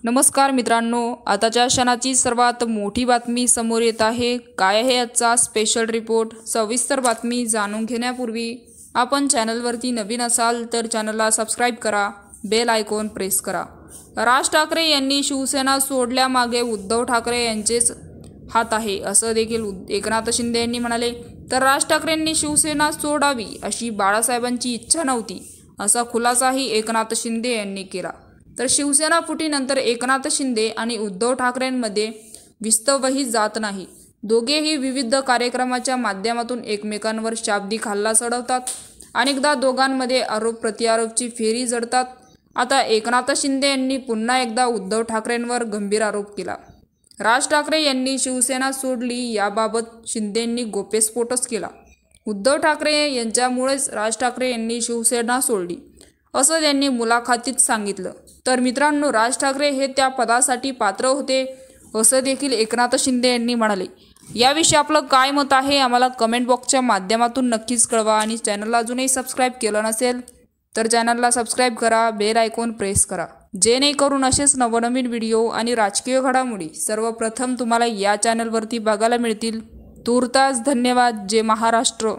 नमस्कार मित्रांनो, आताच्या क्षणाची सर्वात मोठी बातमी समोर येत आहे। काय आहे आजचा स्पेशल रिपोर्ट? सविस्तर बातमी जाणून घेण्यापूर्वी आपण चॅनलवरती नवीन असाल तर चॅनलला सबस्क्राइब करा, बेल आयकॉन प्रेस करा। राज ठाकरे यांनी शिवसेना सोडल्यामागे उद्धव ठाकरे यांचेच हात आहे असं देखील एकनाथ शिंदे यांनी म्हणाले। तर राज ठाकरेंनी शिवसेना सोडावी अशी बाळासाहेबांची इच्छा नव्हती असा खुलासाही एकनाथ शिंदे यांनी केला। तर शिवसेना फुटीनंतर एकनाथ शिंदे आणि उद्धव ठाकरेंमध्ये विस्तवही जात नाही। दोघेही विविध कार्यक्रमाच्या माध्यमातून एकमेकांवर शाब्दिक हल्ला चढवतात। अनेकदा दोघांमध्ये आरोप प्रत्यारोपची फेरी जडतात। आता एकनाथ शिंदे यांनी पुन्हा एकदा उद्धव ठाकरेंवर गंभीर आरोप केला। राज ठाकरे यांनी शिवसेना सोडली याबाबत शिंदेंनी गौप्यस्फोटच केला। उद्धव ठाकरे यांच्यामुळेच राज ठाकरे यांनी शिवसेना सोडली असं त्यांनी मुलाखतीत सांगितलं। तर मित्रांनो, राज ठाकरे हे त्या पदासाठी पात्र होते असं देखील एकनाथ शिंदे यांनी म्हणाले। याविषयी आपलं काय मत आहे आम्हाला कमेंट बॉक्सच्या माध्यमातून नक्कीच कळवा आणि चॅनलला अजूनही सबस्क्राइब केलं नसेल तर चॅनलला सबस्क्राइब करा, बेल आयकॉन प्रेस करा, जेणेकरून असेच नवनवीन व्हिडिओ आणि राजकीय घडामोडी सर्वप्रथम तुम्हाला या चॅनलवरती बघायला मिळतील। तूर्तास धन्यवाद। जय महाराष्ट्र।